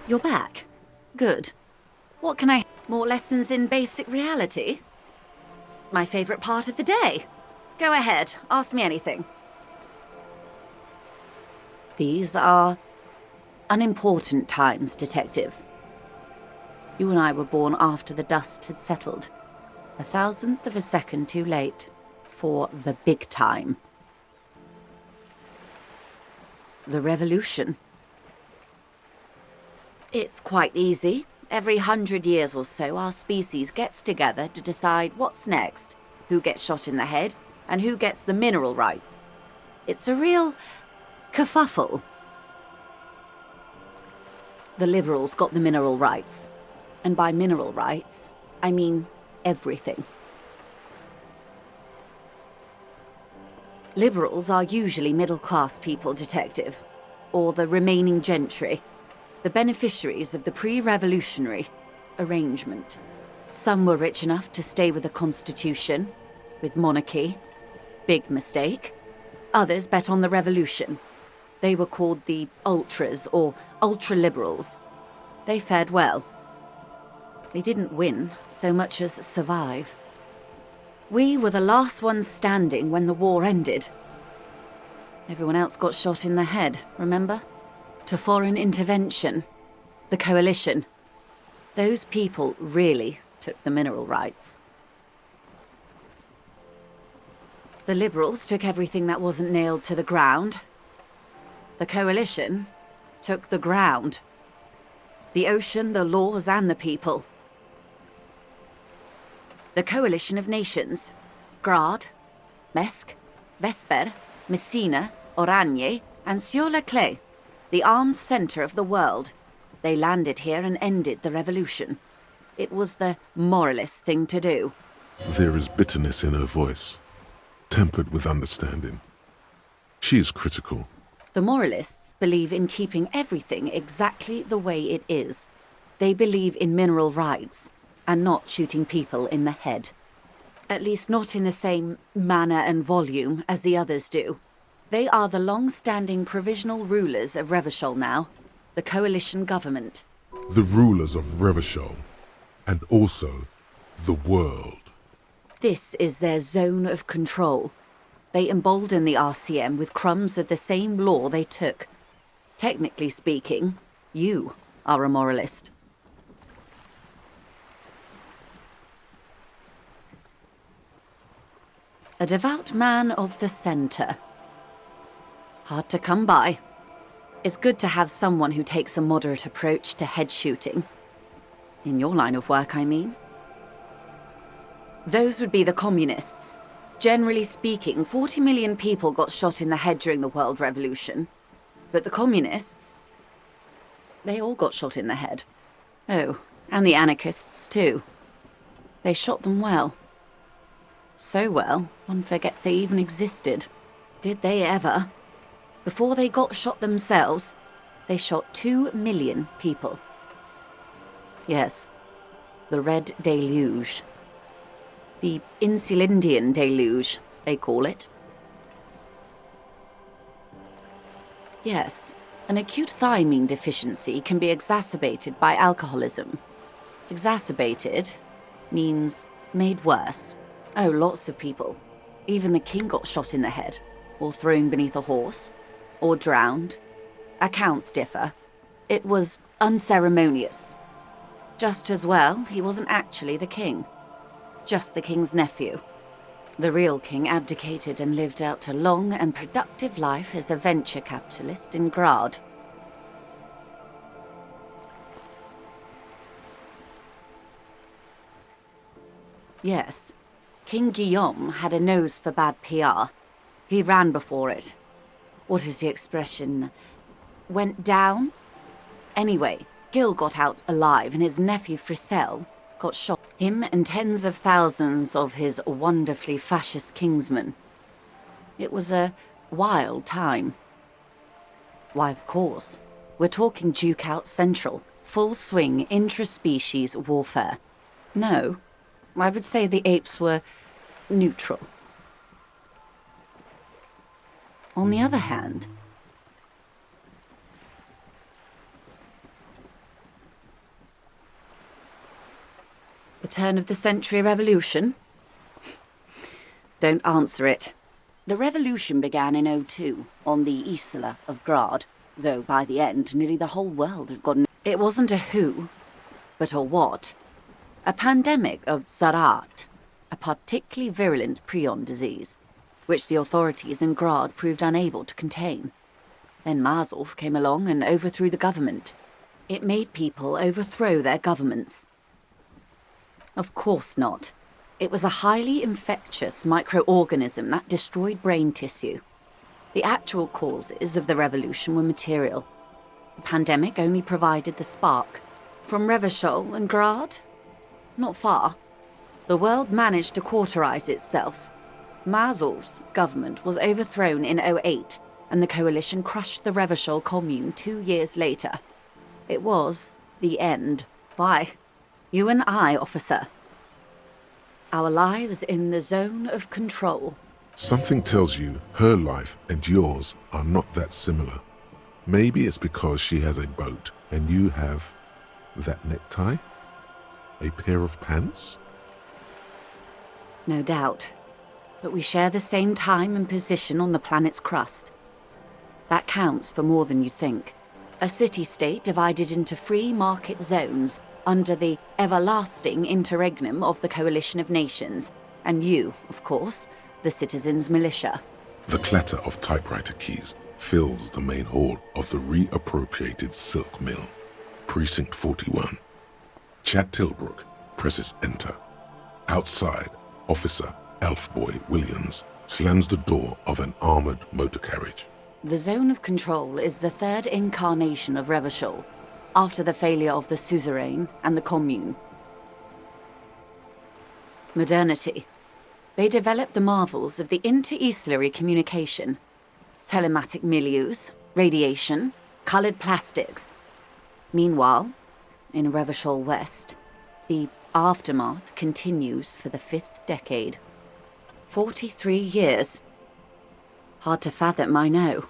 You're back. Good. What can I... More lessons in basic reality? My favorite part of the day. Go ahead, ask me anything. These are unimportant times, Detective. You and I were born after the dust had settled. 1,000th of a second too late for the big time. The revolution. It's quite easy. Every 100 years or so, our species gets together to decide what's next, who gets shot in the head, and who gets the mineral rights. It's a real kerfuffle. The liberals got the mineral rights. And by mineral rights, I mean everything. Liberals are usually middle-class people, Detective, or the remaining gentry, the beneficiaries of the pre-revolutionary arrangement. Some were rich enough to stay with the Constitution, with monarchy. Big mistake. Others bet on the revolution. They were called the ultras, or ultra-liberals. They fared well. They didn't win so much as survive. We were the last ones standing when the war ended. Everyone else got shot in the head, remember? To foreign intervention. The coalition. Those people really took the mineral rights. The liberals took everything that wasn't nailed to the ground. The coalition took the ground. The ocean, the laws, and the people. The coalition of nations, Grad, Mesk, Vesper, Messina, Oranje, and Sur-le-Clay, the armed center of the world. They landed here and ended the revolution. It was the moralist thing to do. There is bitterness in her voice, tempered with understanding. She is critical. The moralists believe in keeping everything exactly the way it is. They believe in mineral rights, and not shooting people in the head. At least not in the same manner and volume as the others do. They are the long-standing provisional rulers of Revachol now, the coalition government. The rulers of Revachol, and also the world. This is their zone of control. They embolden the RCM with crumbs of the same law they took. Technically speaking, you are a moralist. A devout man of the center. Hard to come by. It's good to have someone who takes a moderate approach to head shooting. In your line of work, I mean. Those would be the communists. Generally speaking, 40 million people got shot in the head during the World Revolution. But the communists, they all got shot in the head. Oh, and the anarchists too. They shot them well. So well, one forgets they even existed. Did they ever? Before they got shot themselves, they shot 2 million people. Yes, the Red Deluge. The Insulindian Deluge, they call it. Yes, an acute thiamine deficiency can be exacerbated by alcoholism. Exacerbated means made worse. Oh, lots of people. Even the king got shot in the head, or thrown beneath a horse, or drowned. Accounts differ. It was unceremonious. Just as well, he wasn't actually the king. Just the king's nephew. The real king abdicated and lived out a long and productive life as a venture capitalist in Grad. Yes. King Guillaume had a nose for bad PR. He ran before it. What is the expression? Went down? Anyway, Gil got out alive and his nephew Fricelle got shot. Him and tens of thousands of his wonderfully fascist kingsmen. It was a wild time. Why, of course. We're talking Duke Out Central. Full swing intra-species warfare. No. I would say the apes were neutral. On the other hand, The turn of the century revolution? Don't answer it. The revolution began in '02 on the Isla of Grad, though by the end nearly the whole world had gotten... It wasn't a who, but a what. A pandemic of Zarat, a particularly virulent prion disease, which the authorities in Grad proved unable to contain. Then Marzolf came along and overthrew the government. It made people overthrow their governments. Of course not. It was a highly infectious microorganism that destroyed brain tissue. The actual causes of the revolution were material. The pandemic only provided the spark. From Revachol and Grad? Not far. The world managed to cauterize itself. Marzolf's government was overthrown in '08, and the coalition crushed the Revachol commune 2 years later. It was the end. Why? You and I, officer. Our lives in the zone of control. Something tells you her life and yours are not that similar. Maybe it's because she has a boat and you have that necktie? A pair of pants? No doubt. But we share the same time and position on the planet's crust. That counts for more than you think. A city-state divided into free market zones under the everlasting interregnum of the coalition of nations. And you, of course, the citizens' militia. The clatter of typewriter keys fills the main hall of the reappropriated silk mill. Precinct 41. Chad Tilbrook presses enter. Outside, Officer Elfboy Williams slams the door of an armored motor carriage. The zone of control is the third incarnation of Revachol, after the failure of the suzerain and the commune. Modernity. They developed the marvels of the inter-eastlery communication. Telematic milieus, radiation, colored plastics. Meanwhile, in Revachol West, the aftermath continues for the 5th decade. 43 years. Hard to fathom, I know.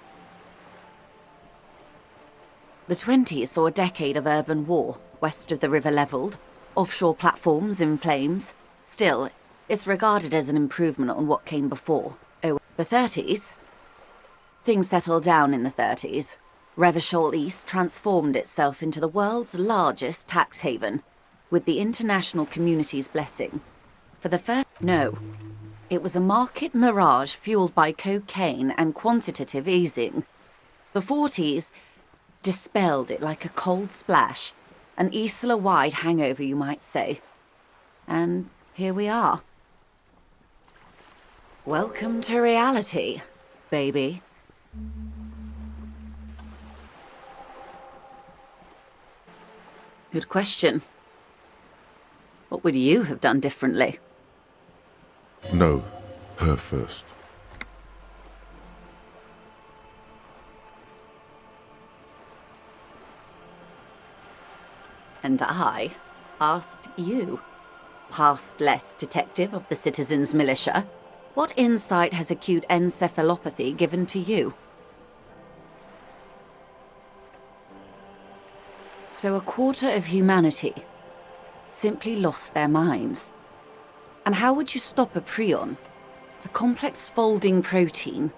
The 20s saw a decade of urban war, west of the river leveled, offshore platforms in flames. Still, it's regarded as an improvement on what came before. Oh, the 30s? Things settled down in the 30s. Revachol East transformed itself into the world's largest tax haven, with the international community's blessing. For the first... No. It was a market mirage fueled by cocaine and quantitative easing. The 40s dispelled it like a cold splash, an Isla-wide hangover, you might say. And here we are. Welcome to reality, baby. Good question. What would you have done differently? No, her first. And I asked you, past-less detective of the citizens' militia, what insight has acute encephalopathy given to you? So a quarter of humanity simply lost their minds. And how would you stop a prion, a complex folding protein,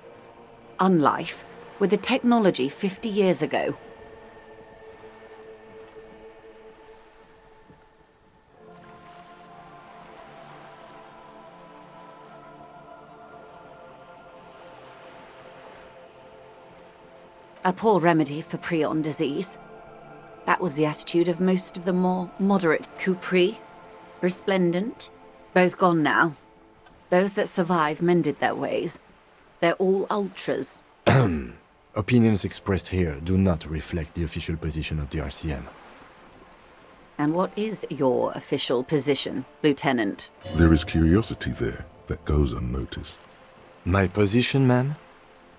unlife, with the technology 50 years ago? A poor remedy for prion disease. That was the attitude of most of the more moderate Kupri, resplendent, both gone now. Those that survived mended their ways. They're all ultras. Opinions expressed here do not reflect the official position of the RCM. And what is your official position, Lieutenant? There is curiosity there that goes unnoticed. My position, ma'am?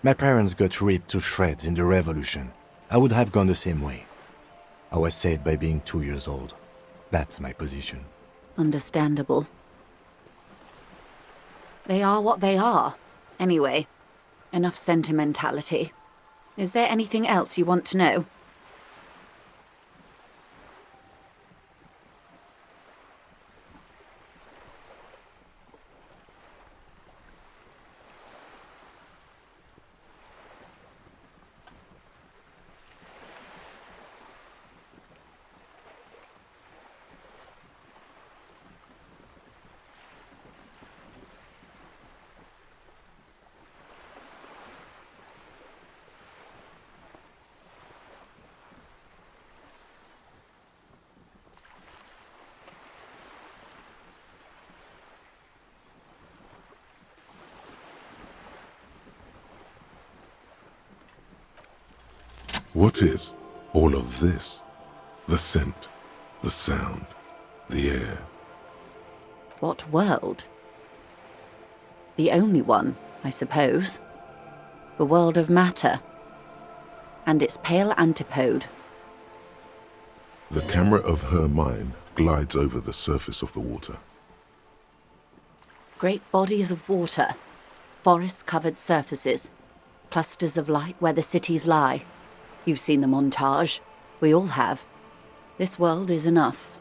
My parents got ripped to shreds in the revolution. I would have gone the same way. I was saved by being 2 years old. That's my position. Understandable. They are what they are. Anyway, enough sentimentality. Is there anything else you want to know? What is all of this? The scent, the sound, the air. What world? The only one, I suppose. The world of matter. And its pale antipode. The camera of her mind glides over the surface of the water. Great bodies of water, forest-covered surfaces, clusters of light where the cities lie. You've seen the montage. We all have. This world is enough.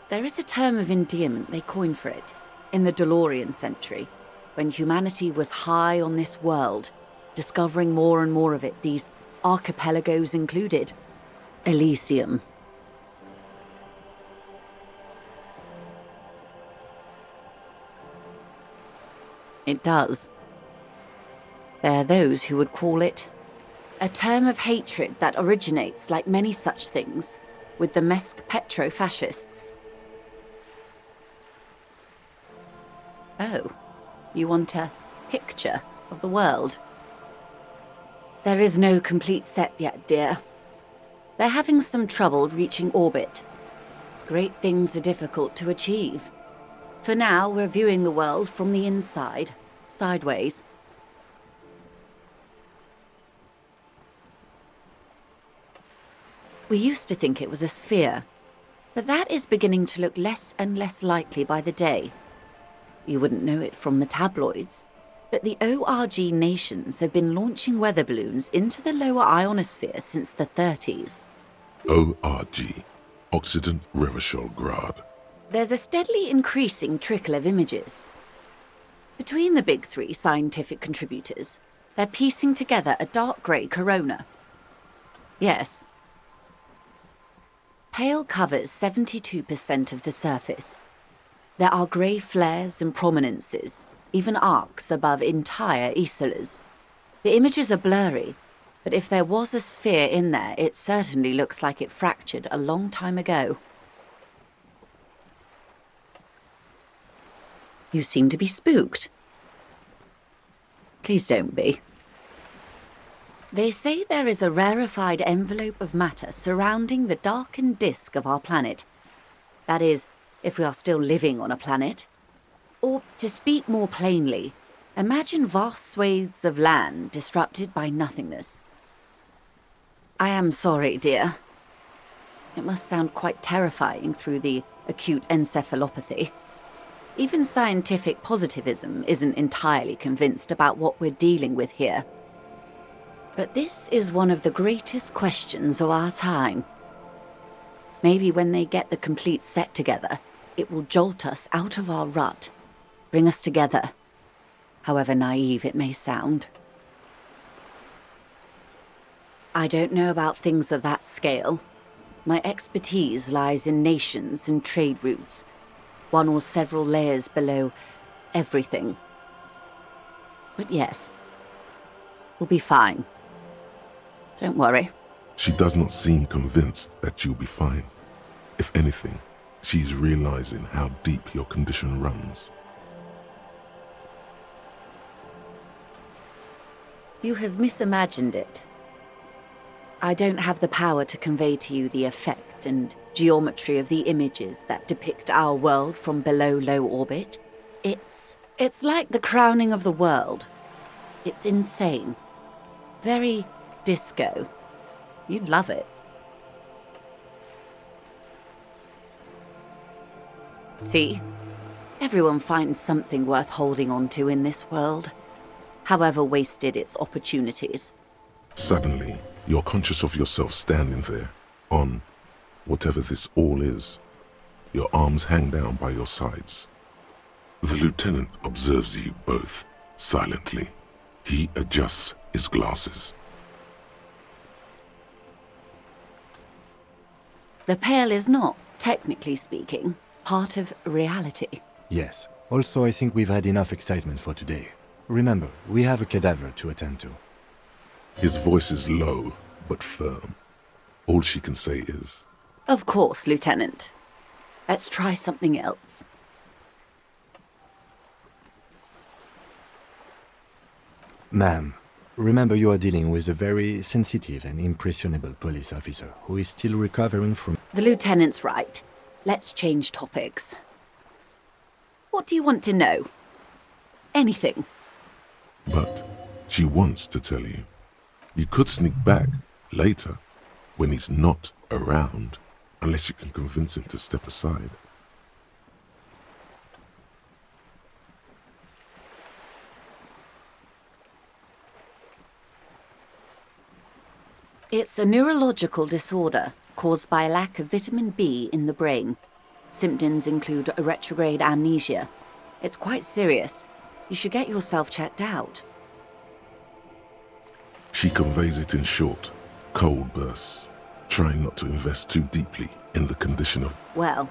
There is a term of endearment they coined for it, in the DeLorean century, when humanity was high on this world, discovering more and more of it, these archipelagos included. Elysium. It does. There are those who would call it a term of hatred that originates, like many such things, with the Mesk petro-fascists. Oh, you want a picture of the world? There is no complete set yet, dear. They're having some trouble reaching orbit. Great things are difficult to achieve. For now, we're viewing the world from the inside, sideways. We used to think it was a sphere, but that is beginning to look less and less likely by the day. You wouldn't know it from the tabloids, but the ORG nations have been launching weather balloons into the lower ionosphere since the 30s. ORG, Occident Revichol-Grad. There's a steadily increasing trickle of images. Between the big three scientific contributors, they're piecing together a dark grey corona. Yes. Pale covers 72% of the surface. There are grey flares and prominences, even arcs above entire isolas. The images are blurry, but if there was a sphere in there, it certainly looks like it fractured a long time ago. You seem to be spooked. Please don't be. They say there is a rarefied envelope of matter surrounding the darkened disk of our planet. That is, if we are still living on a planet. Or, to speak more plainly, imagine vast swathes of land disrupted by nothingness. I am sorry, dear. It must sound quite terrifying through the acute encephalopathy. Even scientific positivism isn't entirely convinced about what we're dealing with here. But this is one of the greatest questions of our time. Maybe when they get the complete set together, it will jolt us out of our rut, bring us together, however naive it may sound. I don't know about things of that scale. My expertise lies in nations and trade routes, one or several layers below everything. But yes, we'll be fine. Don't worry. She does not seem convinced that you'll be fine. If anything, she's realizing how deep your condition runs. You have misimagined it. I don't have the power to convey to you the effect and geometry of the images that depict our world from below low orbit. It's like the crowning of the world. It's insane. Very disco. You'd love it. See? Everyone finds something worth holding on to in this world, however wasted its opportunities. Suddenly, you're conscious of yourself standing there, on whatever this all is. Your arms hang down by your sides. The lieutenant observes you both, silently. He adjusts his glasses. The pale is not, technically speaking, part of reality. Yes. Also, I think we've had enough excitement for today. Remember, we have a cadaver to attend to. His voice is low, but firm. All she can say is, Of course, Lieutenant. Let's try something else. Ma'am, Remember, you are dealing with a very sensitive and impressionable police officer who is still recovering from... The lieutenant's right. Let's change topics. What do you want to know? Anything. But she wants to tell you. You could sneak back later when he's not around, unless you can convince him to step aside. It's a neurological disorder caused by a lack of vitamin B in the brain. Symptoms include a retrograde amnesia. It's quite serious. You should get yourself checked out. She conveys it in short, cold bursts, trying not to invest too deeply in the condition of... Well,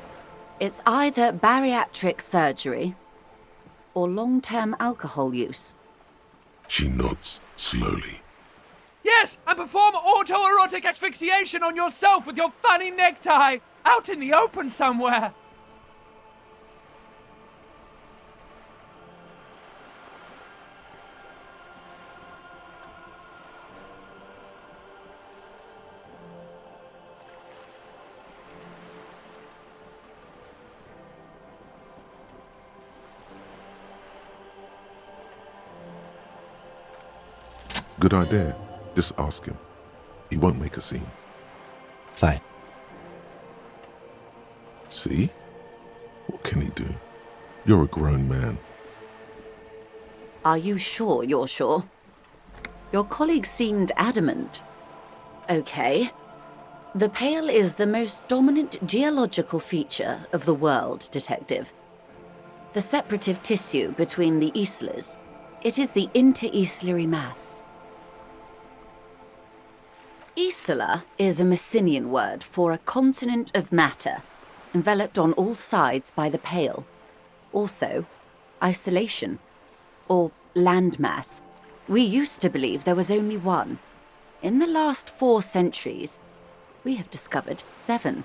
it's either bariatric surgery or long-term alcohol use. She nods slowly. Yes, and perform autoerotic asphyxiation on yourself with your funny necktie, out in the open somewhere. Good idea. Just ask him. He won't make a scene. Fine. See? What can he do? You're a grown man. Are you sure you're sure? Your colleague seemed adamant. Okay. The Pale is the most dominant geological feature of the world, Detective. The separative tissue between the islas. It is the inter-islary mass. Isla is a Messinian word for a continent of matter, enveloped on all sides by the Pale. Also, isolation, or landmass. We used to believe there was only one. In the last 4 centuries, we have discovered 7.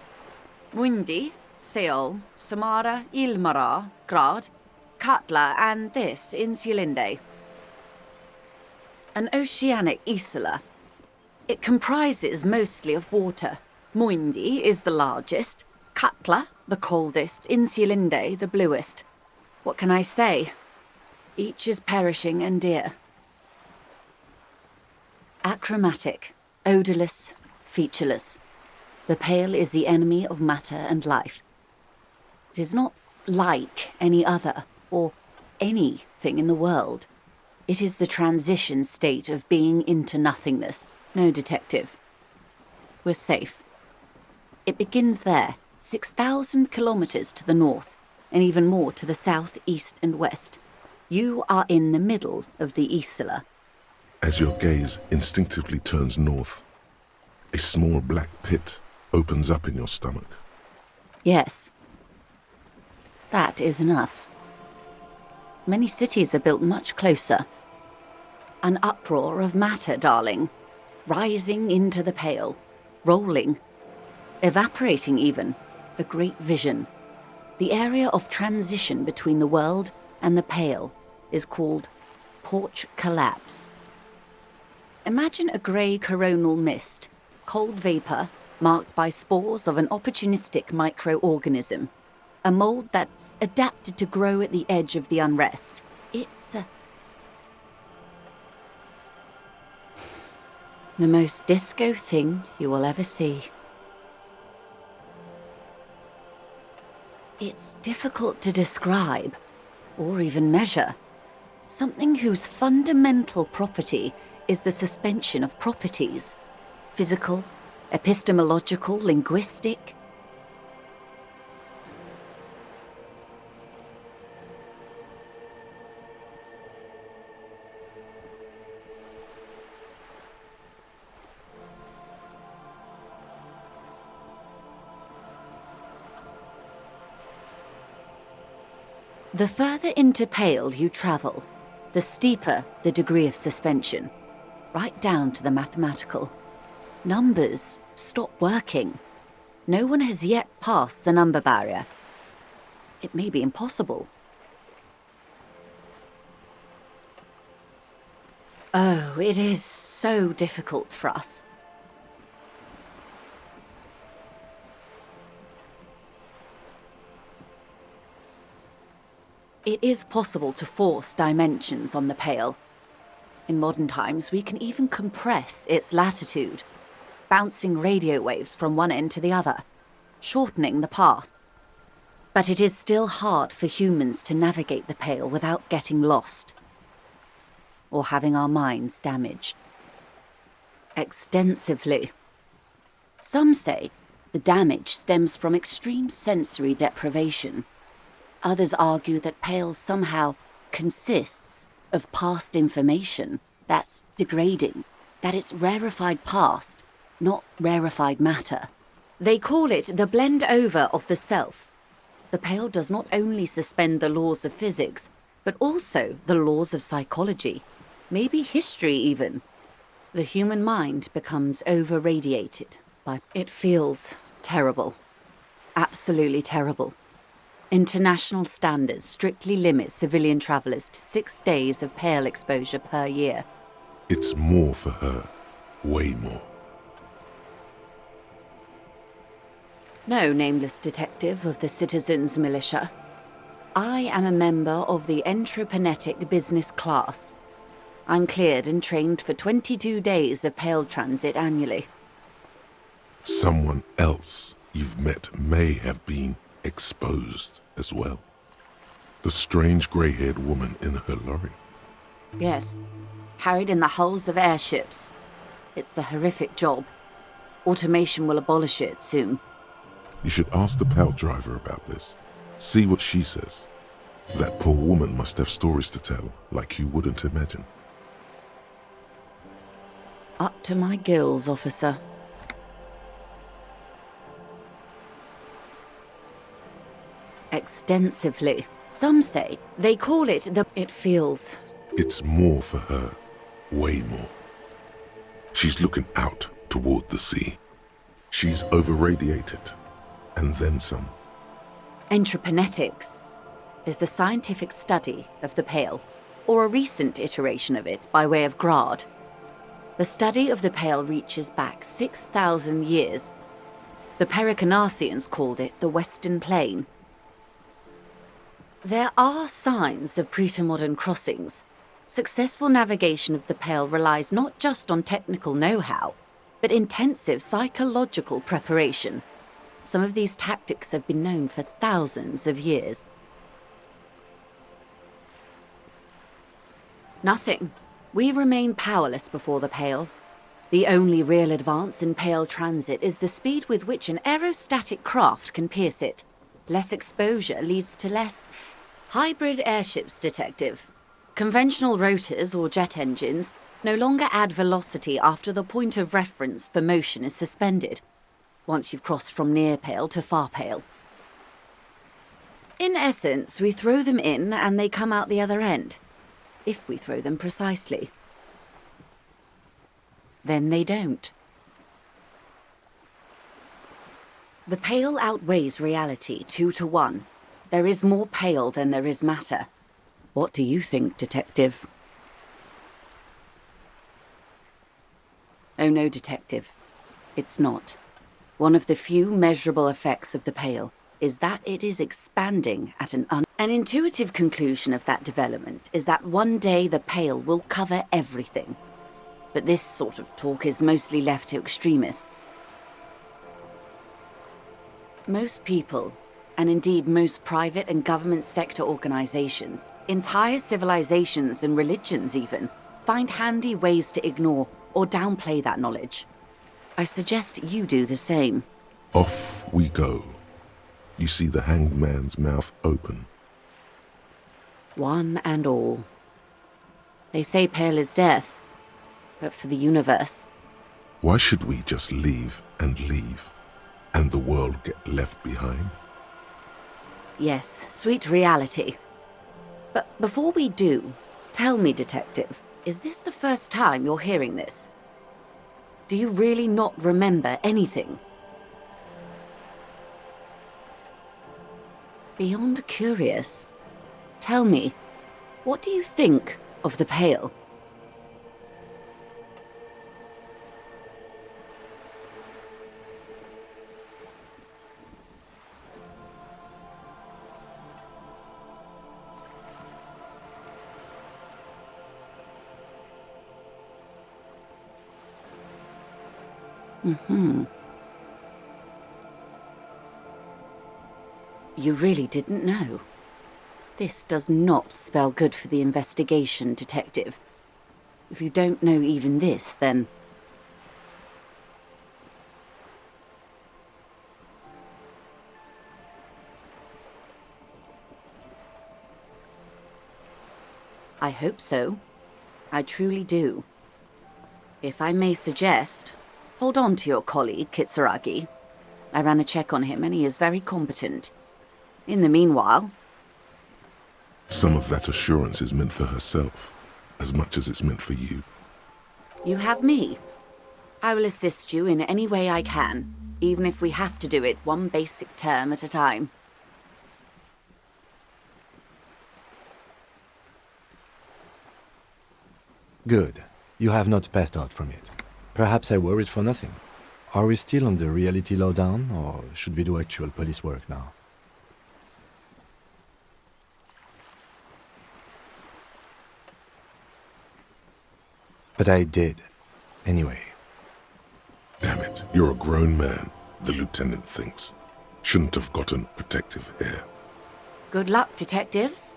Windy, Seol, Samara, Ilmara, Grad, Katla, and this, Insulinde. An oceanic isla. It comprises mostly of water. Muindi is the largest, Katla the coldest, Insulinde the bluest. What can I say? Each is perishing and dear. Achromatic, odorless, featureless. The Pale is the enemy of matter and life. It is not like any other, or anything in the world. It is the transition state of being into nothingness. No, Detective. We're safe. It begins there, 6,000 kilometers to the north, and even more to the south, east, and west. You are in the middle of the Isla. As your gaze instinctively turns north, a small black pit opens up in your stomach. Yes. That is enough. Many cities are built much closer. An uproar of matter, darling. Rising into the Pale. Rolling. Evaporating even. A great vision. The area of transition between the world and the Pale is called porch collapse. Imagine a grey coronal mist, cold vapour marked by spores of an opportunistic microorganism, a mould that's adapted to grow at the edge of the unrest. It's the most disco thing you will ever see. It's difficult to describe, or even measure. Something whose fundamental property is the suspension of properties. Physical, epistemological, linguistic. The further into Pale you travel, the steeper the degree of suspension, right down to the mathematical. Numbers stop working. No one has yet passed the number barrier. It may be impossible. Oh, Oh, it is so difficult for us. It is possible to force dimensions on the Pale. In modern times, we can even compress its latitude, bouncing radio waves from one end to the other, shortening the path. But it is still hard for humans to navigate the Pale without getting lost, or having our minds damaged. Extensively. Some say the damage stems from extreme sensory deprivation. Others argue that Pale somehow consists of past information that's degrading, that it's rarefied past, not rarefied matter. They call it the blend over of the self. The Pale does not only suspend the laws of physics, but also the laws of psychology, maybe history even. The human mind becomes over-radiated by... It feels terrible. Absolutely terrible. International standards strictly limit civilian travellers to 6 days of Pale exposure per year. It's more for her. Way more. No, nameless detective of the Citizens Militia. I am a member of the entrepreneuric business class. I'm cleared and trained for 22 days of Pale transit annually. Someone else you've met may have been exposed as well. The strange grey-haired woman in her lorry. Yes, carried in the hulls of airships. It's a horrific job. Automation will abolish it soon. You should ask the Pale driver about this. See what she says. That poor woman must have stories to tell, like you wouldn't imagine. Up to my gills, officer. Extensively. Some say they call it the... It feels... It's more for her. Way more. She's looking out toward the sea. She's over-radiated. And then some. Entreprenetics is the scientific study of the Pale, or a recent iteration of it by way of grad. The study of the Pale reaches back 6,000 years. The Pericarnassians called it the Western Plain. There are signs of pre-modern crossings. Successful navigation of the Pale relies not just on technical know-how, but intensive psychological preparation. Some of these tactics have been known for thousands of years. Nothing. We remain powerless before the Pale. The only real advance in Pale transit is the speed with which an aerostatic craft can pierce it. Less exposure leads to less... Hybrid airships, detective. Conventional rotors or jet engines no longer add velocity after the point of reference for motion is suspended, once you've crossed from near Pale to far Pale. In essence, we throw them in and they come out the other end, if we throw them precisely. Then they don't. The Pale outweighs reality 2 to 1. There is more Pale than there is matter. What do you think, detective? Oh no, detective. It's not. One of the few measurable effects of the Pale is that it is expanding at an intuitive conclusion of that development is that one day the Pale will cover everything. But this sort of talk is mostly left to extremists. Most people, and indeed most private and government sector organizations, entire civilizations and religions even, find handy ways to ignore or downplay that knowledge. I suggest you do the same. Off we go. You see the hanged man's mouth open. One and all. They say Pale is death, but for the universe. Why should we just leave, and the world get left behind? Yes, sweet reality. But before we do, tell me, detective, is this the first time you're hearing this? Do you really not remember anything? Beyond curious. Tell me, what do you think of the Pale? You really didn't know. This does not spell good for the investigation, Detective. If you don't know even this, then... I hope so. I truly do. If I may suggest, hold on to your colleague, Kitsuragi. I ran a check on him and he is very competent. In the meanwhile... Some of that assurance is meant for herself, as much as it's meant for you. You have me. I will assist you in any way I can, even if we have to do it one basic term at a time. Good. You have not passed out from it. Perhaps I worried for nothing. Are we still on the reality lowdown, or should we do actual police work now? But I did. Anyway. Damn it, you're a grown man, the lieutenant thinks. Shouldn't have gotten protective hair. Good luck, detectives.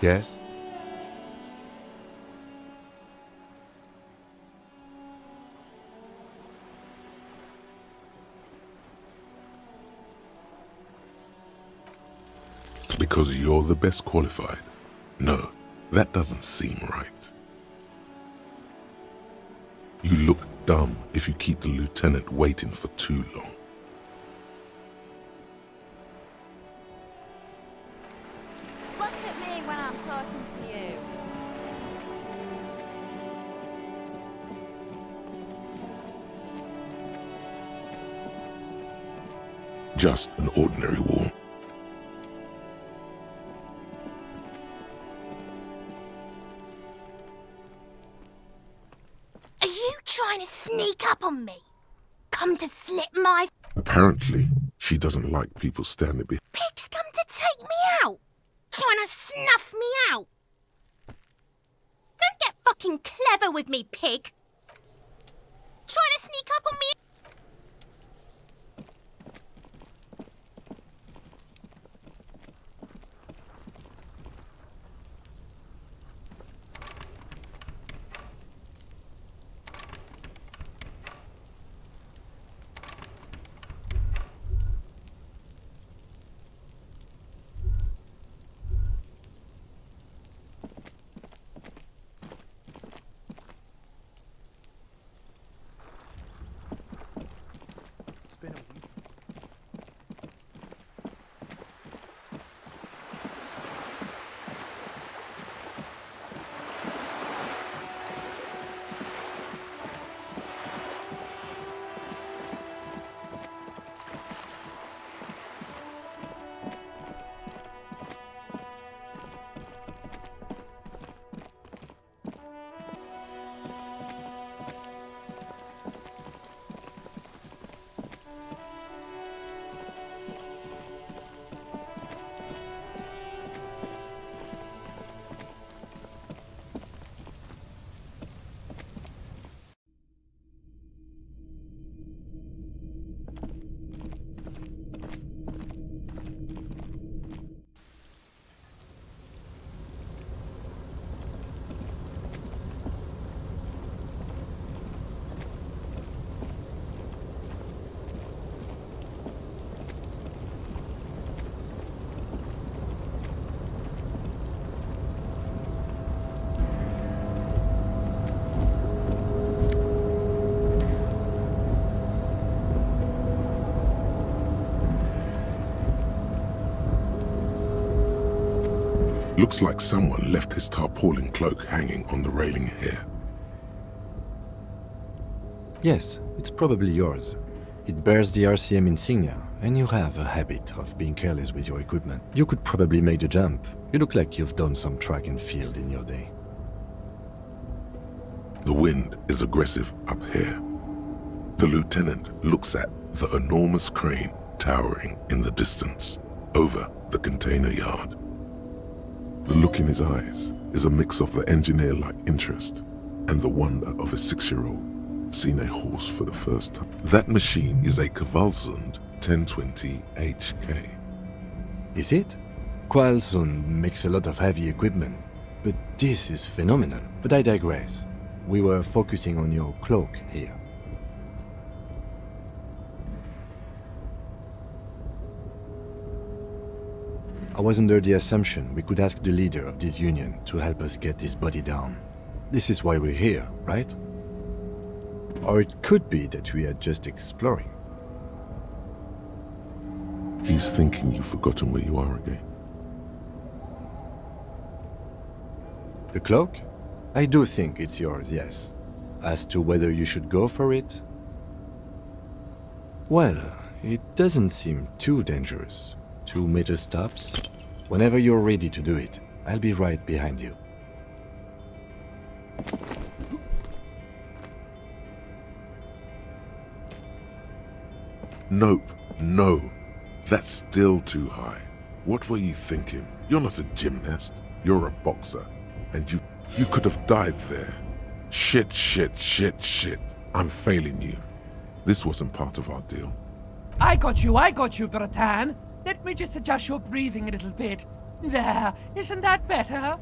Yes? Because you're the best qualified. No, that doesn't seem right. You look dumb if you keep the lieutenant waiting for too long. Look at me when I'm talking to you. Just an ordinary wall. Are you trying to sneak up on me? Come to slit my... Apparently, she doesn't like people standing behind. Pig's come to take me out. Trying to snuff me out. Don't get fucking clever with me, pig. Trying to sneak up on me. Looks like someone left his tarpaulin cloak hanging on the railing here. Yes, it's probably yours. It bears the RCM insignia, and you have a habit of being careless with your equipment. You could probably make the jump. You look like you've done some track and field in your day. The wind is aggressive up here. The lieutenant looks at the enormous crane towering in the distance over the container yard. The look in his eyes is a mix of the engineer-like interest and the wonder of a 6-year-old seeing a horse for the first time. That machine is a Kvalsund 1020 HK. Is it? Kvalsund makes a lot of heavy equipment, but this is phenomenal. But I digress. We were focusing on your cloak here. I was under the assumption we could ask the leader of this union to help us get this body down. This is why we're here, right? Or it could be that we are just exploring. He's thinking you've forgotten where you are again. The cloak? I do think it's yours, yes. As to whether you should go for it? Well, it doesn't seem too dangerous. 2 meter stops. Whenever you're ready to do it, I'll be right behind you. Nope, no. That's still too high. What were you thinking? You're not a gymnast. You're a boxer. And you could have died there. Shit. I'm failing you. This wasn't part of our deal. I got you, Bratan. Let me just adjust your breathing a little bit. There, isn't that better?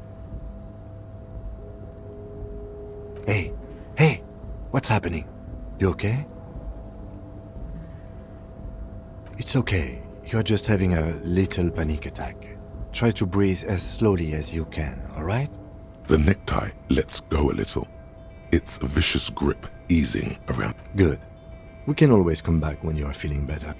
Hey, what's happening? You okay? It's okay. You're just having a little panic attack. Try to breathe as slowly as you can, alright? The necktie lets go a little. Its vicious grip easing around. Good. We can always come back when you are feeling better.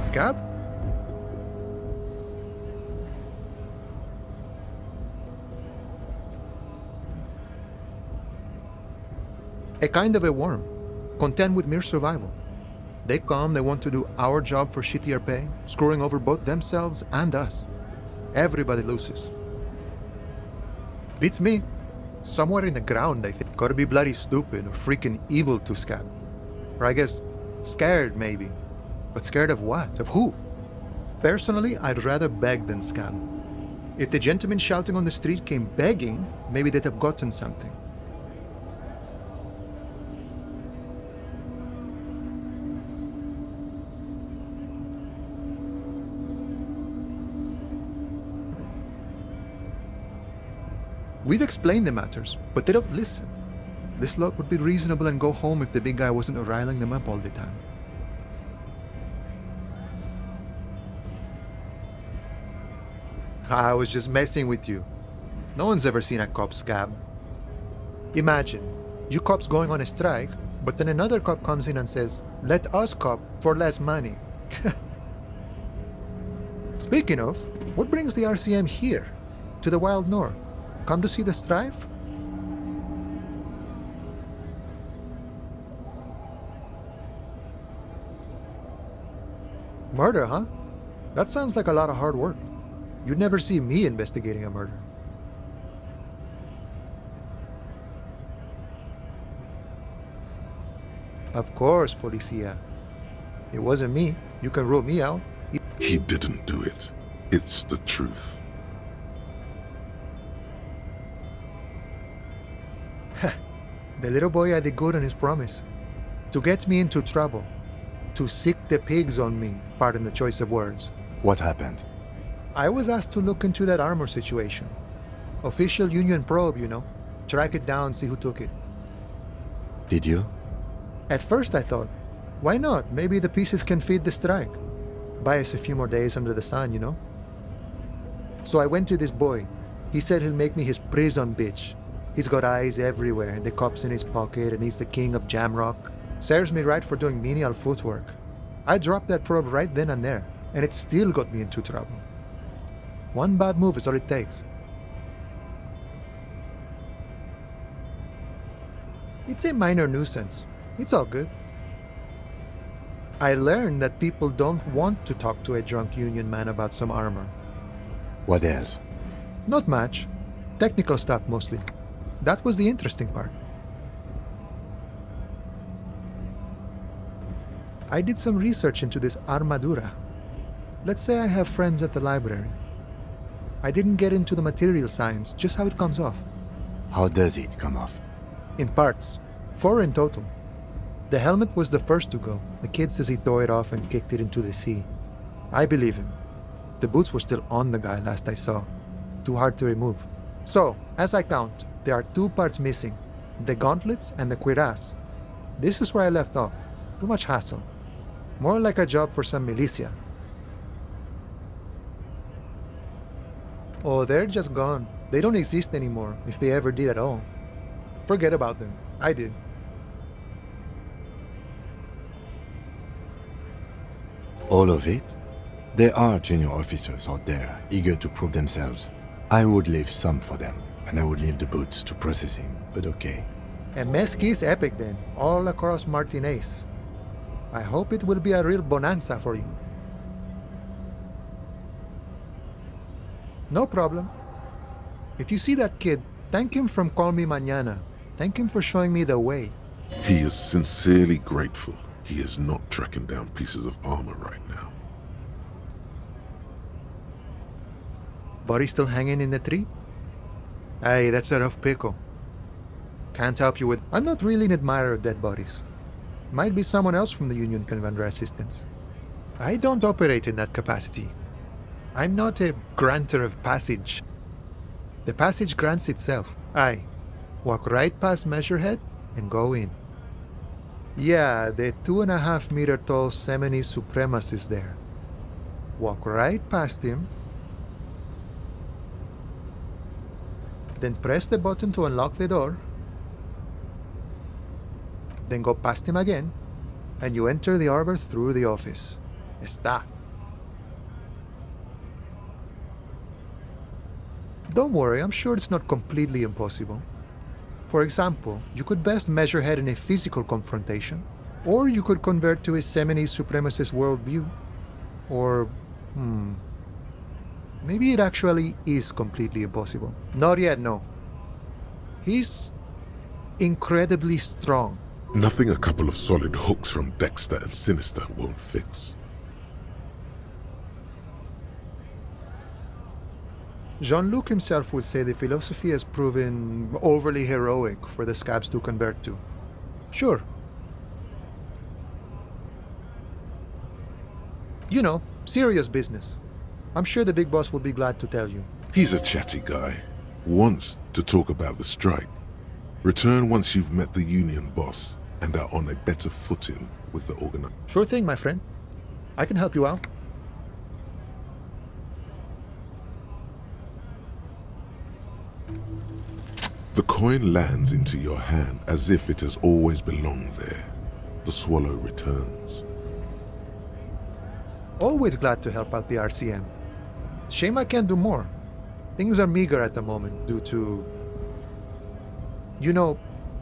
Scab? A kind of a worm, content with mere survival. They come, they want to do our job for shittier pay, screwing over both themselves and us. Everybody loses. Beats me. Somewhere in the ground, I think. Gotta be bloody stupid or freaking evil to Scab. Or I guess scared, maybe. But scared of what? Of who? Personally, I'd rather beg than scam. If the gentleman shouting on the street came begging, maybe they'd have gotten something. We've explained the matters, but they don't listen. This lot would be reasonable and go home if the big guy wasn't riling them up all the time. I was just messing with you. No one's ever seen a cop scab. Imagine, you cops going on a strike, but then another cop comes in and says, "Let us cop for less money." Speaking of, what brings the RCM here, to the wild north? Come to see the strife? Murder, huh? That sounds like a lot of hard work. You'd never see me investigating a murder. Of course, Policia. It wasn't me. You can rule me out. He didn't do it. It's the truth. The little boy had it good on his promise. To get me into trouble. To sick the pigs on me, pardon the choice of words. What happened? I was asked to look into that armor situation. Official union probe, you know. Track it down, see who took it. Did you? At first I thought, why not? Maybe the pieces can feed the strike. Buy us a few more days under the sun, you know? So I went to this boy. He said he'll make me his prison bitch. He's got eyes everywhere, and the cops in his pocket, and he's the king of Jamrock. Serves me right for doing menial footwork. I dropped that probe right then and there, and it still got me into trouble. One bad move is all it takes. It's a minor nuisance. It's all good. I learned that people don't want to talk to a drunk union man about some armor. What else? Not much. Technical stuff mostly. That was the interesting part. I did some research into this armadura. Let's say I have friends at the library. I didn't get into the material science, just how it comes off. How does it come off? In parts. 4 in total. The helmet was the first to go. The kid says he tore it off and kicked it into the sea. I believe him. The boots were still on the guy last I saw. Too hard to remove. So, as I count, there are 2 parts missing. The gauntlets and the cuirass. This is where I left off. Too much hassle. More like a job for some militia. Oh, they're just gone. They don't exist anymore, if they ever did at all. Forget about them. I did. All of it? There are junior officers out there, eager to prove themselves. I would leave some for them, and I would leave the boots to processing, but okay. A Mesqui's epic then, all across Martinez. I hope it will be a real bonanza for you. No problem. If you see that kid, thank him from Call Me Mañana. Thank him for showing me the way. He is sincerely grateful he is not tracking down pieces of armor right now. Body still hanging in the tree? Hey, that's a rough pickle. Can't help you with... I'm not really an admirer of dead bodies. Might be someone else from the Union can render assistance. I don't operate in that capacity. I'm not a granter of passage. The passage grants itself. I walk right past Measurehead and go in. Yeah, the 2.5 meter tall Semini supremacist there. Walk right past him. Then press the button to unlock the door. Then go past him again, and you enter the arbor through the office. Está. Don't worry, I'm sure it's not completely impossible. For example, you could best Measurehead in a physical confrontation, or you could convert to a Semini supremacist worldview. Or, maybe it actually is completely impossible. Not yet, no. He's incredibly strong. Nothing a couple of solid hooks from Dexter and Sinister won't fix. Jean-Luc himself would say the philosophy has proven overly heroic for the scabs to convert to. Sure. You know, serious business. I'm sure the big boss will be glad to tell you. He's a chatty guy. Wants to talk about the strike. Return once you've met the union boss and are on a better footing with the organizer. Sure thing, my friend. I can help you out. The coin lands into your hand as if it has always belonged there. The swallow returns. Always glad to help out the RCM. Shame I can't do more. Things are meager at the moment due to... You know,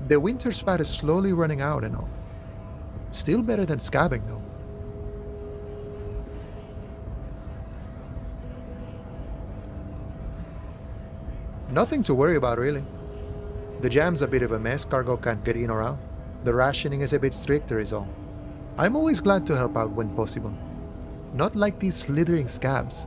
the winter's fat is slowly running out and all. Still better than scabbing, though. Nothing to worry about, really. The jam's a bit of a mess, cargo can't get in or out. The rationing is a bit stricter is all. I'm always glad to help out when possible. Not like these slithering scabs.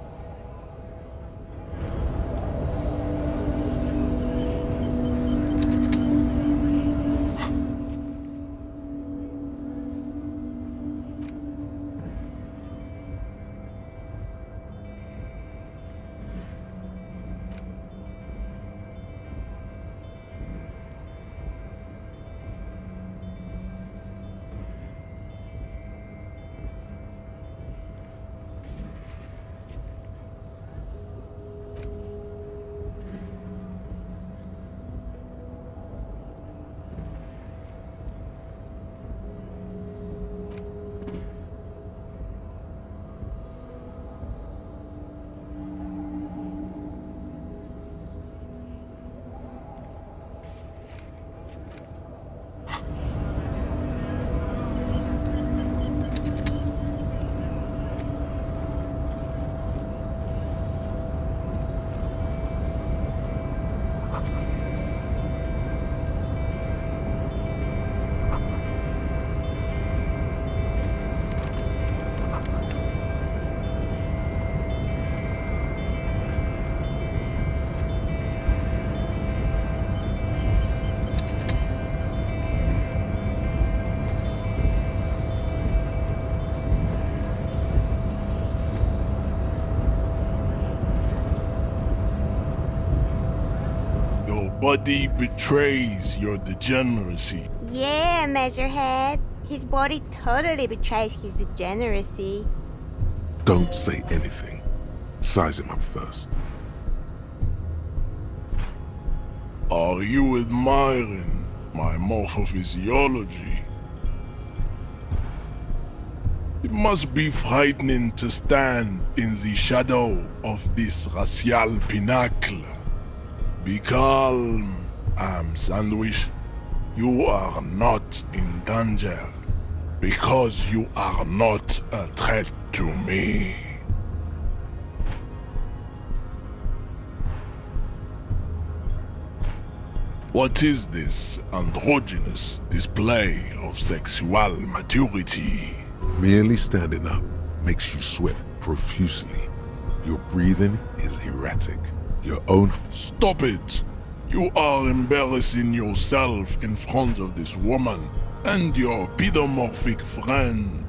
Body betrays your degeneracy. Yeah, Measurehead. His body totally betrays his degeneracy. Don't say anything. Size him up first. Are you admiring my morphophysiology? It must be frightening to stand in the shadow of this racial pinnacle. Be calm, Sandwich. You are not in danger because you are not a threat to me. What is this androgynous display of sexual maturity? Merely standing up makes you sweat profusely. Your breathing is erratic. Your own... Stop it! You are embarrassing yourself in front of this woman and your pedomorphic friend.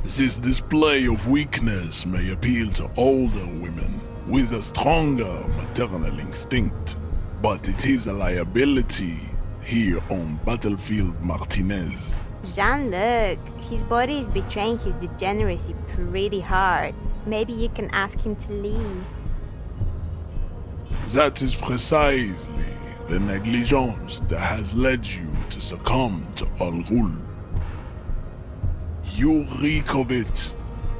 This display of weakness may appeal to older women with a stronger maternal instinct, but it is a liability here on Battlefield Martinez. Jean-Luc, his body is betraying his degeneracy pretty hard. Maybe you can ask him to leave. That is precisely the negligence that has led you to succumb to Al Ghul. You reek of it.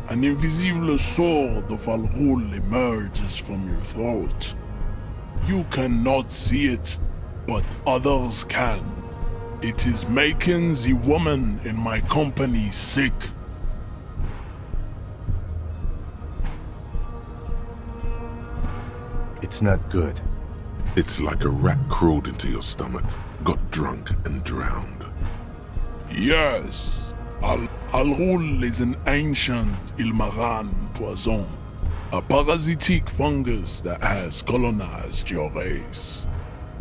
An invisible sword of Al Ghul emerges from your throat. You cannot see it, but others can. It is making the woman in my company sick. It's not good. It's like a rat crawled into your stomach, got drunk and drowned. Yes, Al Ghul is an ancient Ilmaran poison, a parasitic fungus that has colonized your race.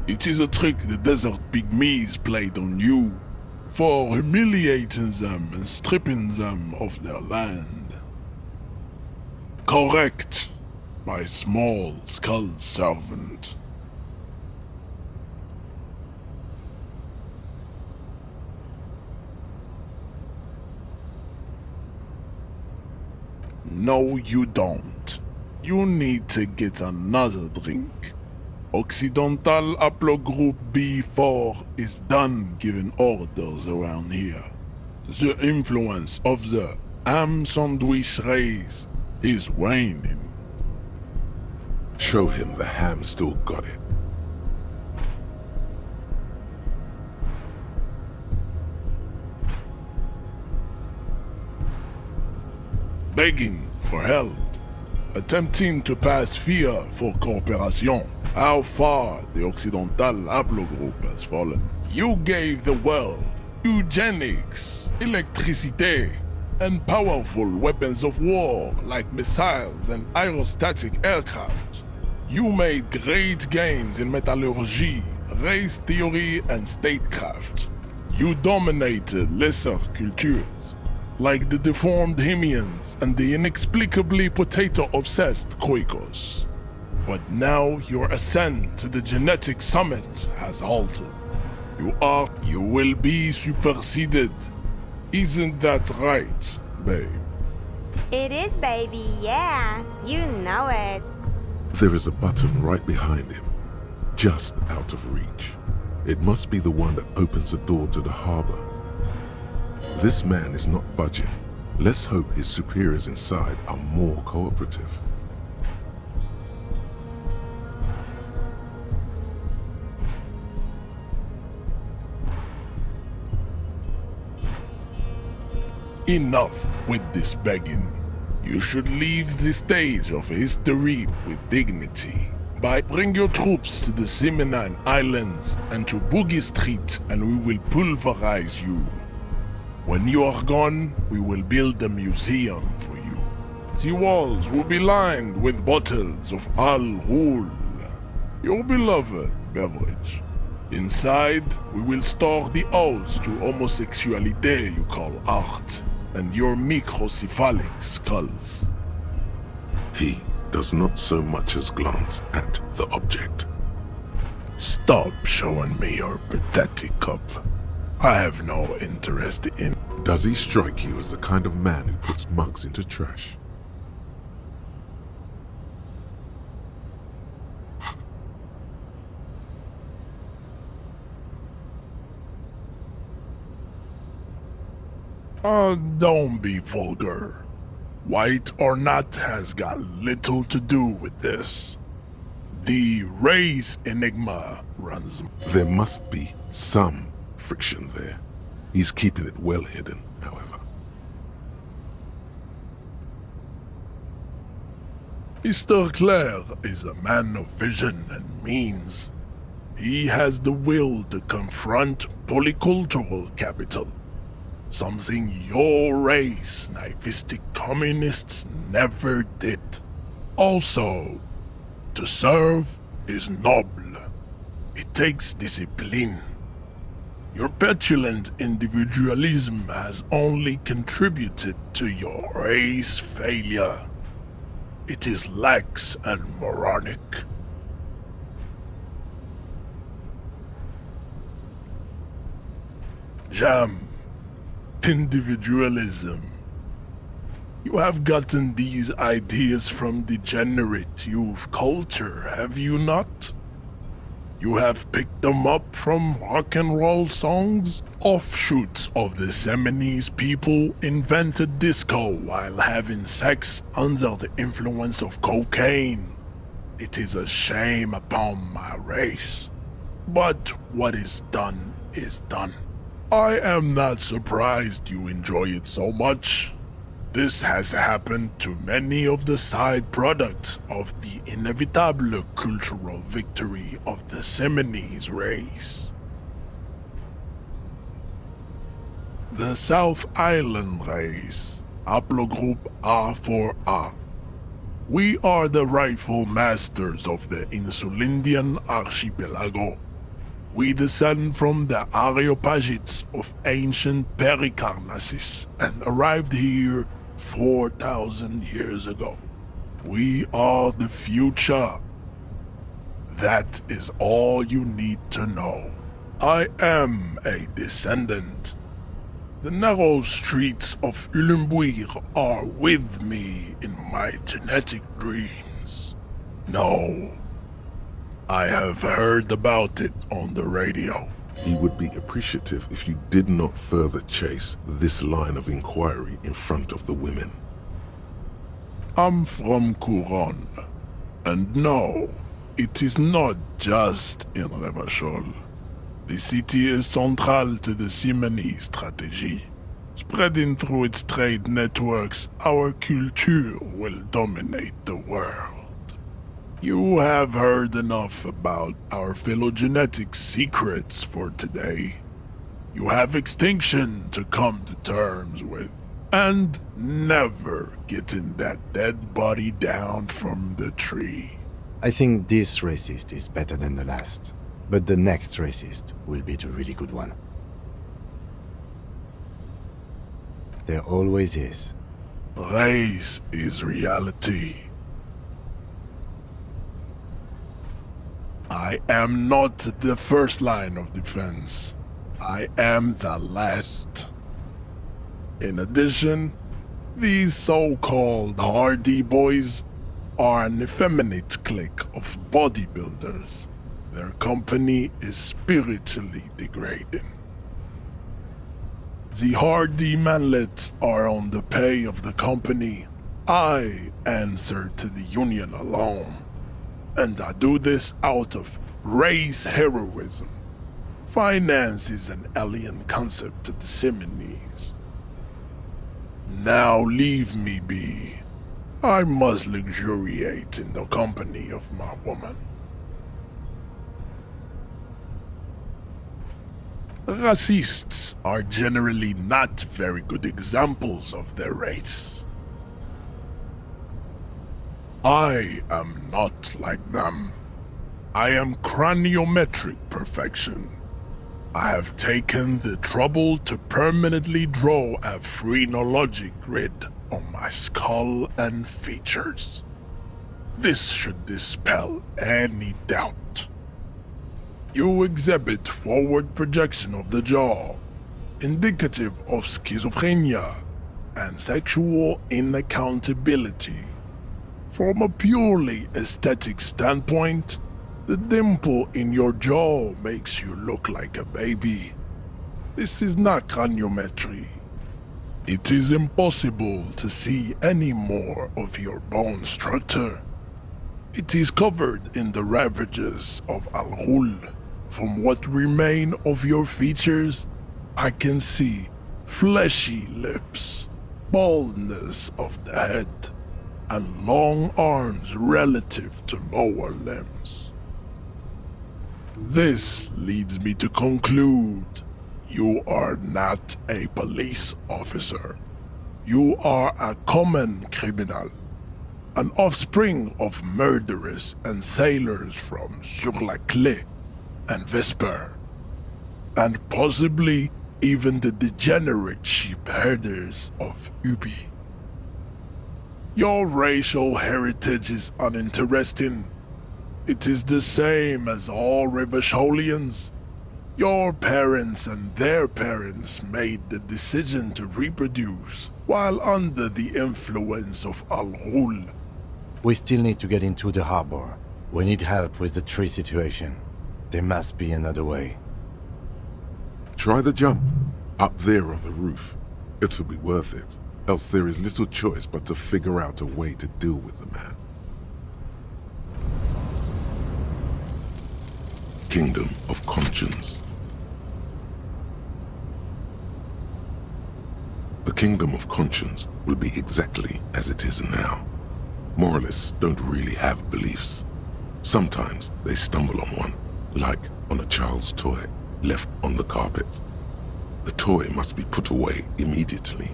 It is a trick the desert pygmies played on you for humiliating them and stripping them of their land. Correct, my small skull servant. No, you don't. You need to get another drink. Occidental Haplogroup B4 is done giving orders around here. The influence of the ham sandwich race is waning. Show him the ham still got it. Begging for help. attempting to pass fear for cooperation. How far the Occidental haplogroup has fallen. You gave the world eugenics, electricity, and powerful weapons of war like missiles and aerostatic aircraft. You made great gains in metallurgy, race theory, and statecraft. You dominated lesser cultures, like the deformed Hemians and the inexplicably potato-obsessed Khoikos. But now your ascent to the genetic summit has halted. You will be superseded. Isn't that right, babe? It is, baby, yeah. You know it. There is a button right behind him, just out of reach. It must be the one that opens the door to the harbor. This man is not budging. Let's hope his superiors inside are more cooperative. Enough with this begging. You should leave the stage of history with dignity. Bring your troops to the Seminine Islands and to Boogie Street, and we will pulverize you. When you are gone, we will build a museum for you. The walls will be lined with bottles of Al Ghul, your beloved beverage. Inside, we will store the odes to homosexuality you call art, and your microcephalic skulls. He does not so much as glance at the object. Stop showing me your pathetic cup. I have no interest in... Does he strike you as the kind of man who puts mugs into trash? Don't be vulgar. White or not has got little to do with this. The race enigma runs... There must be some friction there. He's keeping it well hidden, however. Mr. Clare is a man of vision and means. He has the will to confront polycultural capital. Something your race, naivistic communists, never did. Also, to serve is noble. It takes discipline. Your petulant individualism has only contributed to your race failure. It is lax and moronic. Jam. Individualism. You have gotten these ideas from degenerate youth culture, have you not? You have picked them up from rock and roll songs? Offshoots of the Seminoles people invented disco while having sex under the influence of cocaine. It is a shame upon my race. But what is done is done. I am not surprised you enjoy it so much. This has happened to many of the side products of the inevitable cultural victory of the Seminoles race. The South Island race, haplogroup A4A. We are the rightful masters of the Insulindian archipelago. We descend from the Areopagites of ancient Pericarnassus and arrived here 4,000 years ago. We are the future. That is all you need to know. I am a descendant. The narrow streets of Ulimbuir are with me in my genetic dreams. No. I have heard about it on the radio. He would be appreciative if you did not further chase this line of inquiry in front of the women. I'm from Couronne. And no, it is not just in Revachol. The city is central to the Simony strategy. Spreading through its trade networks, our culture will dominate the world. You have heard enough about our phylogenetic secrets for today. You have extinction to come to terms with, and never getting that dead body down from the tree. I think this racist is better than the last, but the next racist will be the really good one. There always is. Race is reality. I am not the first line of defense. I am the last. In addition, these so-called hardy boys are an effeminate clique of bodybuilders. Their company is spiritually degrading. The hardy manlets are on the pay of the company. I answer to the union alone. And I do this out of race heroism. Finance is an alien concept to the Simonees. Now leave me be. I must luxuriate in the company of my woman. Racists are generally not very good examples of their race. I am not like them. I am craniometric perfection. I have taken the trouble to permanently draw a phrenologic grid on my skull and features. This should dispel any doubt. You exhibit forward projection of the jaw, indicative of schizophrenia and sexual inaccountability. From a purely aesthetic standpoint, the dimple in your jaw makes you look like a baby. This is not craniometry. It is impossible to see any more of your bone structure. It is covered in the ravages of Al-Ghul. From what remain of your features, I can see fleshy lips, baldness of the head, and long arms relative to lower limbs. This leads me to conclude you are not a police officer. You are a common criminal, an offspring of murderers and sailors from Sur la Clé and Vesper, and possibly even the degenerate sheep herders of Ubi. Your racial heritage is uninteresting. It is the same as all Rivasholians. Your parents and their parents made the decision to reproduce while under the influence of Al-Ghul. We still need to get into the harbor. We need help with the tree situation. There must be another way. Try the jump. Up there on the roof. It'll be worth it. Else there is little choice but to figure out a way to deal with the man. Kingdom of Conscience. The Kingdom of Conscience will be exactly as it is now. Moralists don't really have beliefs. Sometimes they stumble on one, like on a child's toy left on the carpet. The toy must be put away immediately,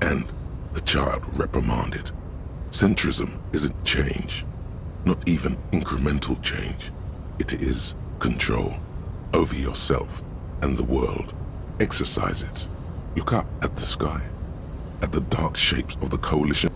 and the child reprimanded. Centrism isn't change, not even incremental change. It is control over yourself and the world. Exercise it. Look up at the sky, at the dark shapes of the coalition.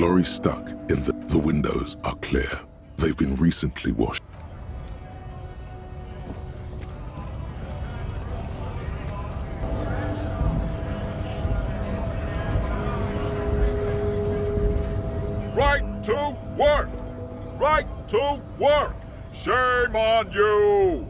lorry stuck in the windows are clear. They've been recently washed. Right to work! Right to work! Shame on you!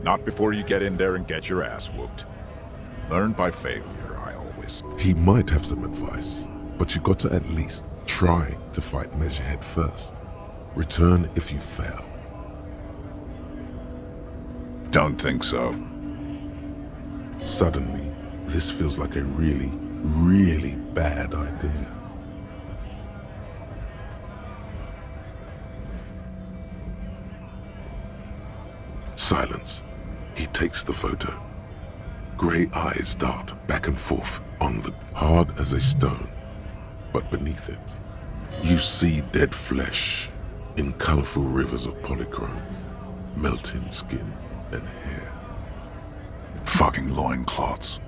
Not before you get in there and get your ass whooped. Learn by failure, I always... He might have some advice, but you got to at least try to fight Measurehead first. Return if you fail. Don't think so. Suddenly, this feels like a really, really bad idea. Silence. He takes the photo. Grey eyes dart back and forth on the hard as a stone. But beneath it, you see dead flesh in colorful rivers of polychrome, melting skin and hair. Fucking loincloths.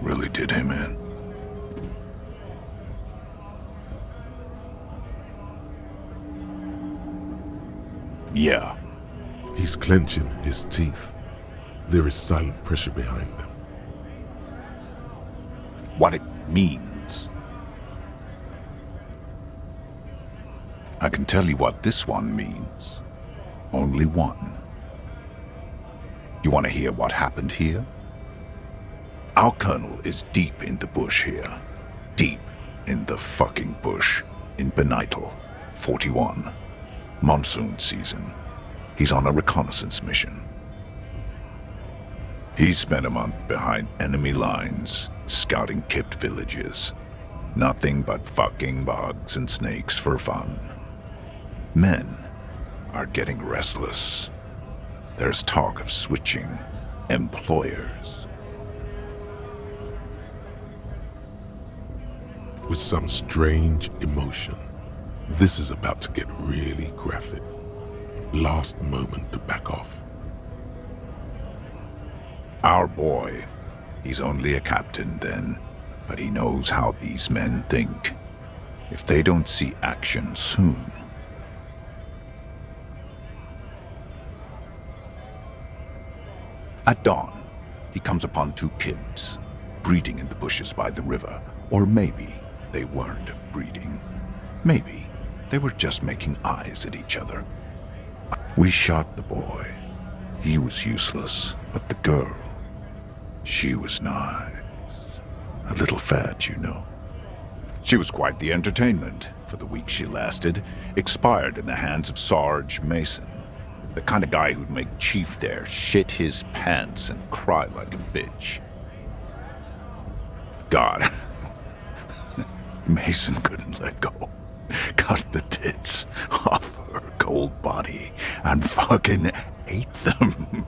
Really did him in. Yeah. He's clenching his teeth. There is silent pressure behind them. What it means. I can tell you what this one means. Only one. You want to hear what happened here? Our colonel is deep in the bush here. Deep in the fucking bush. In Benital, 41. Monsoon season. He's on a reconnaissance mission. He spent a month behind enemy lines, scouting kipped villages. Nothing but fucking bugs and snakes for fun. Men are getting restless. There's talk of switching employers. With some strange emotion, this is about to get really graphic. Last moment to back off. Our boy, he's only a captain then, but he knows how these men think. If they don't see action soon. At dawn, he comes upon two kids, breeding in the bushes by the river. Or maybe they weren't breeding. Maybe they were just making eyes at each other. We shot the boy. He was useless, but the girl, she was nice. A little fat, you know. She was quite the entertainment for the week she lasted, expired in the hands of Sarge Mason. The kind of guy who'd make Chief there shit his pants and cry like a bitch. God, Mason couldn't let go. Cut the tits off her cold body and fucking ate them.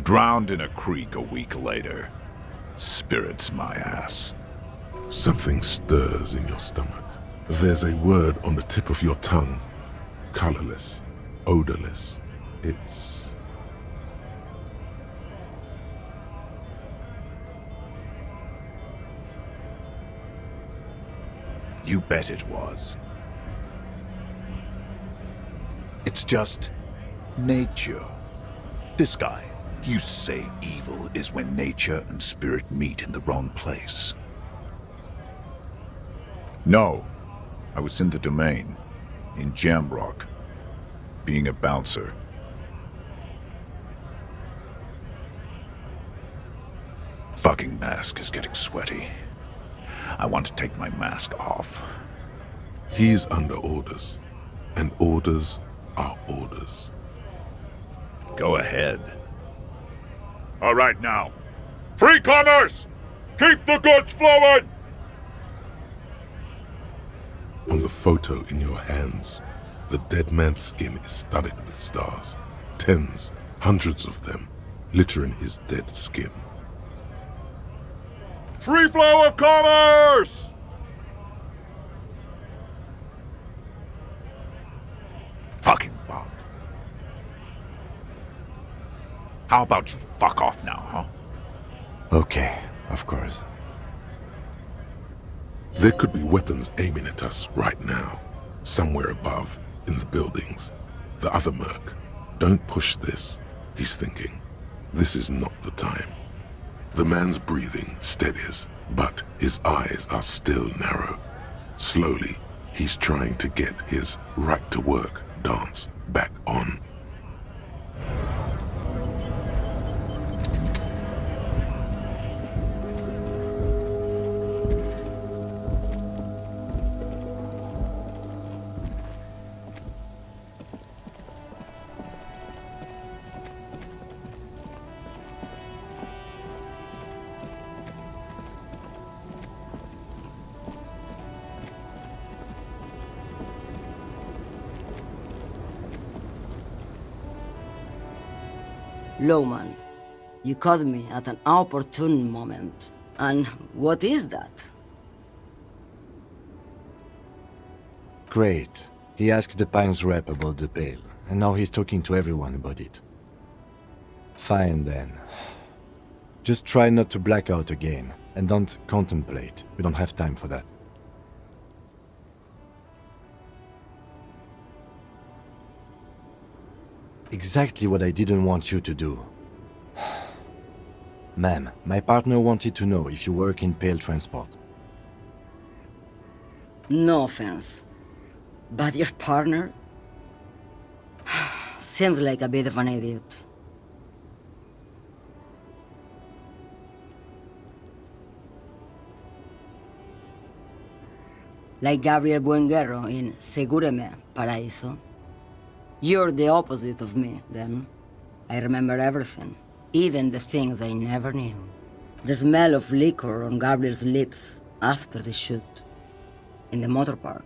Drowned in a creek a week later. Spirits my ass. Something stirs in your stomach. There's a word on the tip of your tongue. Colorless, odorless. It's... You bet it was. It's just nature. This guy used to say evil is when nature and spirit meet in the wrong place. No, I was in the domain, in Jamrock, being a bouncer. Fucking mask is getting sweaty. I want to take my mask off. He's under orders, and orders are orders. Go ahead. All right now. Free commerce! Keep the goods flowing! On the photo in your hands, the dead man's skin is studded with stars. Tens, hundreds of them, littering his dead skin. Free flow of commerce! Fucking bug. How about you fuck off now, huh? Okay, of course. There could be weapons aiming at us right now, somewhere above, in the buildings. The other merc. Don't push this, he's thinking. This is not the time. The man's breathing steadies, but his eyes are still narrow. Slowly, he's trying to get his right-to-work dance back on. Lowman, you caught me at an opportune moment. And what is that? Great. He asked the Pines rep about the bail, and now he's talking to everyone about it. Fine then. Just try not to black out again, and don't contemplate. We don't have time for that. Exactly what I didn't want you to do. Ma'am, my partner wanted to know if you work in pale transport. No offense, but your partner seems like a bit of an idiot. Like Gabriel Buenguerro in Segúreme, Paraíso. You're the opposite of me, then. I remember everything, even the things I never knew. The smell of liquor on Gabriel's lips after the shoot, in the motor park.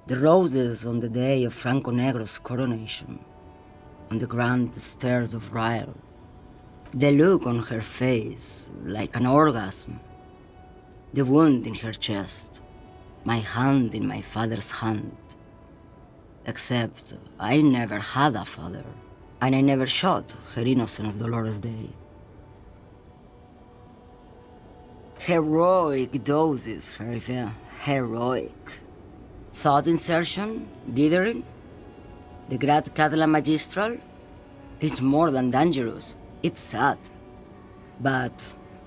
The roses on the day of Franco Negro's coronation, on the grand stairs of Ryle. The look on her face, like an orgasm. The wound in her chest, my hand in my father's hand. Except I never had a father, and I never shot her innocent as Dolores Day. Heroic doses, Hervé, heroic. Thought insertion, dithering, the Grad Catalan Magistral. It's more than dangerous, it's sad. But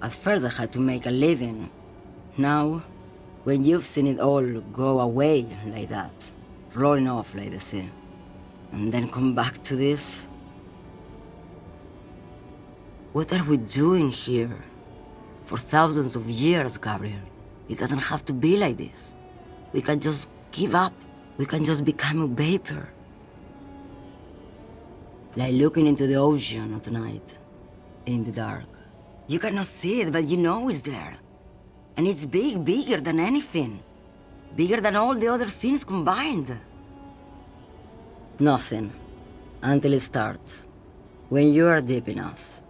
at first I had to make a living. Now, when you've seen it all go away like that, rolling off like the sea, and then come back to this? What are we doing here? For thousands of years, Gabriel. It doesn't have to be like this. We can just give up. We can just become a vapor. Like looking into the ocean at night, in the dark. You cannot see it, but you know it's there. And it's big, bigger than anything. Bigger than all the other things combined. Nothing. Until it starts. When you are deep enough.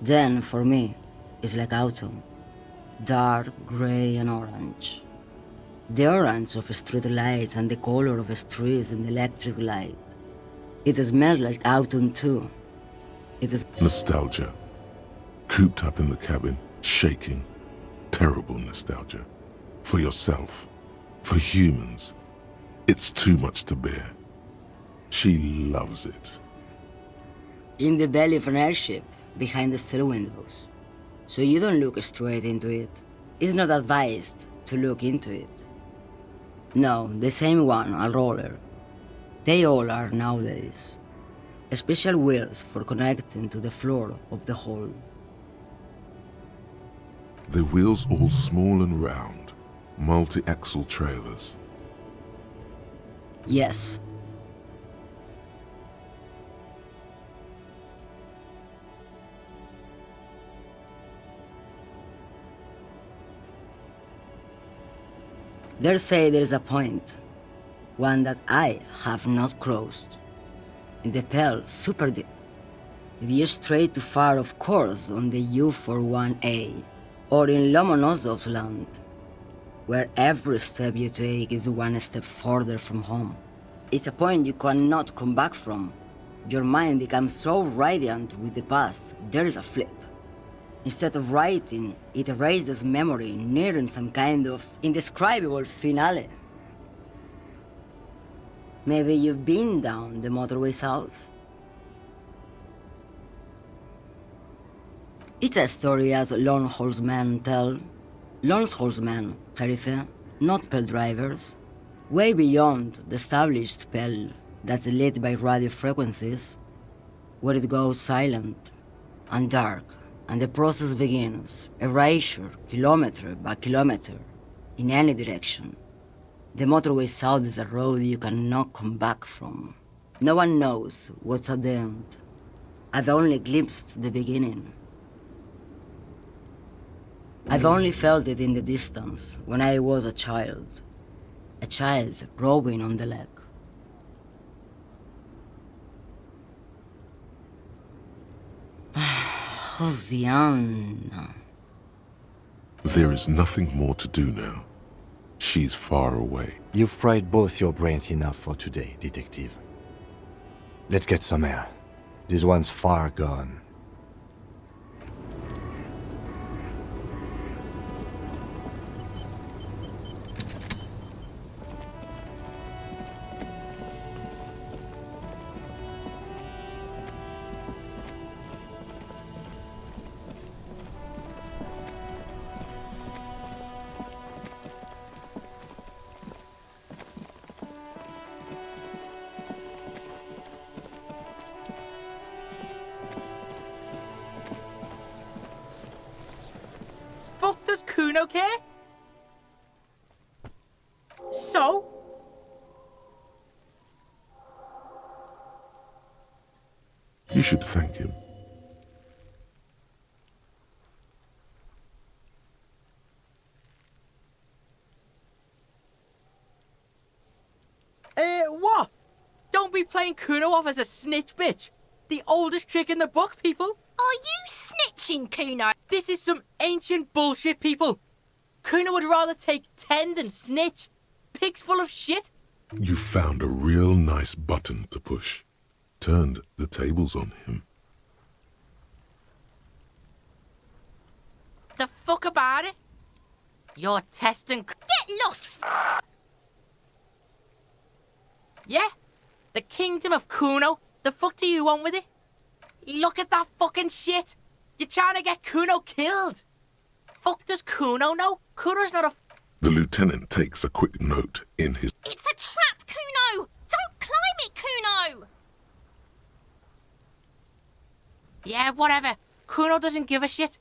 Then, for me, it's like autumn. Dark, gray, and orange. The orange of street lights and the color of streets in the electric light. It smells like autumn too. It is Nostalgia. Cooped up in the cabin, shaking. Terrible nostalgia. For yourself. For humans. It's too much to bear. She loves it. in the belly of an airship, behind the cell windows. So you don't look straight into it. It's not advised to look into it. No, the same one, a roller. They all are nowadays. Special wheels for connecting to the floor of the hold. The wheels all small and round, multi-axle trailers. Yes. They say there is a point, one that I have not crossed. In the Pale, super deep. If you stray too far, of course, on the U41A, or in Lomonosov's land, where every step you take is one step further from home. It's a point you cannot come back from. Your mind becomes so radiant with the past, there is a flip. Instead of writing, it erases memory, nearing some kind of indescribable finale. Maybe you've been down the motorway south? It's a story as lone horsemen tell. Lone horsemen, Sheriff, not pale drivers. Way beyond the established pale that's lit by radio frequencies, where it goes silent and dark, and the process begins, erasure, kilometer by kilometer, in any direction. The motorway south is a road you cannot come back from. No one knows what's at the end. I've only glimpsed the beginning. I've only felt it in the distance when I was a child rowing on the lake. Josiana. There is nothing more to do now. She's far away. You've fried both your brains enough for today, detective. Let's get some air. This one's far gone. Does Kuno care? So? You should thank him. What? Don't be playing Kuno off as a snitch bitch. The oldest trick in the book, people. Are you snitching, Kuno? This is some ancient bullshit, people. Kuno would rather take 10 than snitch. Pig's full of shit. You found a real nice button to push. Turned the tables on him. The fuck about it? You're testing... Get lost, Yeah? The kingdom of Kuno? The fuck do you want with it? Look at that fucking shit. You're trying to get Kuno killed. Fuck does Kuno know? Kuno's not a... The lieutenant takes a quick note in his... It's a trap, Kuno! Don't climb it, Kuno! Yeah, whatever. Kuno doesn't give a shit.